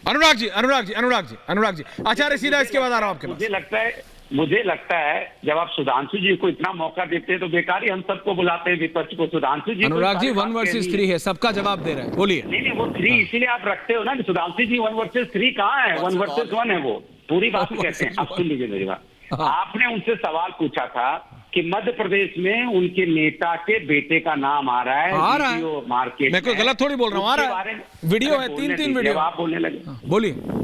अनुराग जी, आचार्य सीधा इसके बाद आ रहा हूं आपके पास। मुझे लगता है जब आप सुधांशु जी को इतना मौका देते हैं तो बेकार ही हम सबको बुलाते हैं विपक्ष को। सुधांशु जी अनुराग जी 1 वर्सेस 3 है, सबका जवाब दे रहे हैं, बोलिए। नहीं वो 3 इसीलिए आप रखते हो ना कि सुधांशु जी 1 वर्सेस 3 कहाँ है, 1 वर्सेस 1 है, वो पूरी बात कहते हैं। अब सुन लीजिए मेरी बात, आपने उनसे सवाल पूछा था कि मध्य प्रदेश में उनके नेता के बेटे का नाम आ रहा है वीडियो मार्केट, मैं कोई गलत थोड़ी बोल रहा हूँ, आ रहा है वीडियो है, 3 वीडियो। आप बोलने लगे, बोलिए।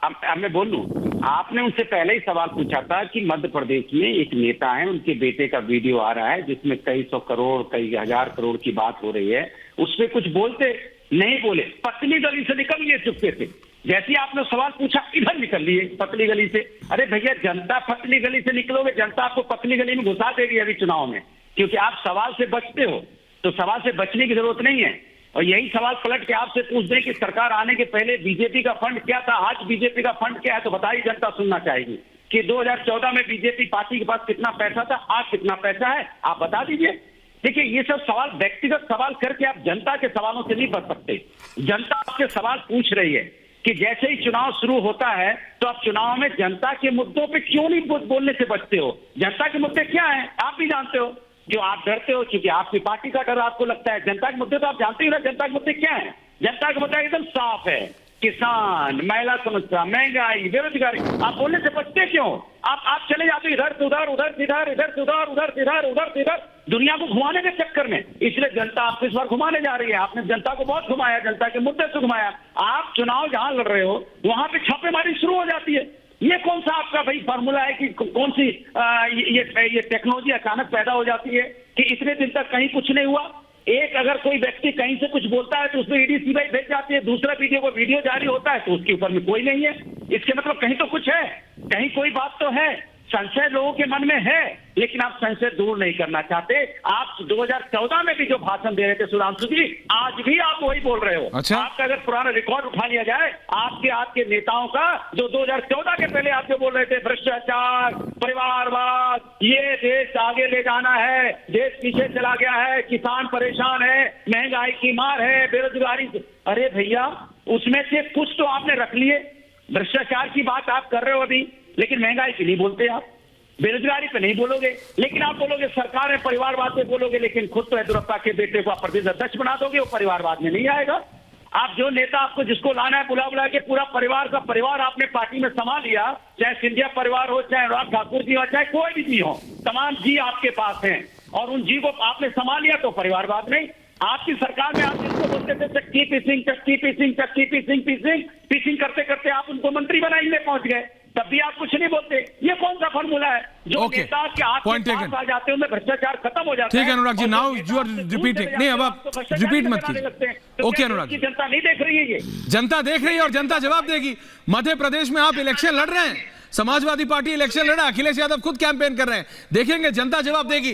अब मैं बोल लूं, आपने उनसे पहले ही सवाल पूछा था कि मध्य प्रदेश में एक नेता है, उनके बेटे का वीडियो आ रहा है जिसमें कई सौ करोड़ कई हजार करोड़ की बात हो रही है, उसपे कुछ बोलते नहीं बोले, पतली गली से निकल लिए चुपके से। जैसे ही आपने सवाल पूछा इधर निकल लिए पतली गली से। अरे भैया, जनता पतली गली से निकलोगे, जनता आपको पतली गली में घुसा देगी अभी चुनाव में, क्योंकि आप सवाल से बचते हो। तो सवाल से बचने की जरूरत नहीं है। और यही सवाल पलट के आपसे पूछ दें कि सरकार आने के पहले बीजेपी का फंड क्या था, आज बीजेपी का फंड क्या है, तो बताइए, जनता सुनना चाहेगी कि 2014 में बीजेपी पार्टी के पास कितना पैसा था, आज कितना पैसा है, आप बता दीजिए। देखिए, ये सब सवाल व्यक्तिगत सवाल करके आप जनता के सवालों से नहीं बच सकते। जनता आपसे सवाल पूछ रही है कि जैसे ही चुनाव शुरू होता है तो आप चुनाव में जनता के मुद्दों पे क्यों नहीं बोलने से बचते हो। जनता के मुद्दे क्या है आप भी जानते हो, जो आप डरते हो क्योंकि आपकी पार्टी का डर आपको लगता है। जनता के मुद्दे तो आप जानते ही ना, जनता के मुद्दे क्या है। जनता के मुद्दे एकदम साफ है, किसान, महिला समस्या, महंगाई, बेरोजगारी। आप बोलने से बचते क्यों? आप चले जाते इधर से उधर, उधर से इधर, इधर से उधर, उधर से इधर, उधर से इधर, दुनिया को घुमाने के चक्कर में। इसलिए जनता आपको इस बार घुमाने जा रही है। आपने जनता को बहुत घुमाया, जनता के मुद्दे से घुमाया। आप चुनाव जहां लड़ रहे हो वहां पे छापेमारी शुरू हो जाती है। ये कौन सा आपका भाई फॉर्मूला है कि कौन सी ये टेक्नोलॉजी अचानक पैदा हो जाती है कि इतने दिन तक कहीं कुछ नहीं हुआ। एक अगर कोई व्यक्ति कहीं से कुछ बोलता है तो उसमें ईडी सीबीआई भेज जाती है, दूसरा वीडियो जारी होता है तो उसके ऊपर में कोई नहीं है। इसके मतलब कहीं तो कुछ है, कहीं कोई बात तो है। संशय लोगों के मन में है, लेकिन आप संशय दूर नहीं करना चाहते। आप 2014 में भी जो भाषण दे रहे थे सुधांशु जी, आज भी आप वही बोल रहे हो। अच्छा? आपका अगर पुराना रिकॉर्ड उठा लिया जाए आपके नेताओं का, जो 2014 के पहले आप जो बोल रहे थे, भ्रष्टाचार, परिवारवाद, ये देश आगे ले जाना है, देश पीछे चला गया है, किसान परेशान है, महंगाई की मार है, बेरोजगारी। अरे भैया, उसमें से कुछ तो आपने रख लिए। भ्रष्टाचार की बात आप कर रहे हो अभी, लेकिन महंगाई की नहीं बोलते आप, बेरोजगारी पे नहीं बोलोगे, लेकिन आप बोलोगे सरकार है, परिवारवाद पे बोलोगे, लेकिन खुद तो येदियुरप्पा के बेटे को आप प्रदेश अध्यक्ष बना दोगे, वो परिवारवाद में नहीं आएगा। आप जो नेता आपको जिसको लाना है बुला के पूरा परिवार का परिवार आपने पार्टी में समा लिया, चाहे सिंधिया परिवार हो, चाहे अनुराग ठाकुर जी हो, चाहे कोई भी जी हो, तमाम जी आपके पास हैं और उन जी को आपने समा लिया तो परिवारवाद नहीं। आपकी सरकार में आप जिसको बोलते थे चक्की पीसिंग करते करते आप उनको मंत्री बनाने में पहुंच गए, तब भी आप कुछ नहीं बोलते। ये कौन सा फॉर्मूला है जो नेता के हाथ में पास आ जाते हैं, उनमें भ्रष्टाचार खत्म हो जाता है। ठीक है Anurag ji, now you are repeating. नहीं, अब आप रिपीट मत कीजिए। ओके अनुराग जी, जनता नहीं देख रही है, ये जनता देख रही है और जनता जवाब देगी। मध्य प्रदेश में आप इलेक्शन लड़ रहे हैं, समाजवादी पार्टी इलेक्शन लड़ा, अखिलेश यादव खुद कैंपेन कर रहे हैं, देखेंगे जनता जवाब देगी।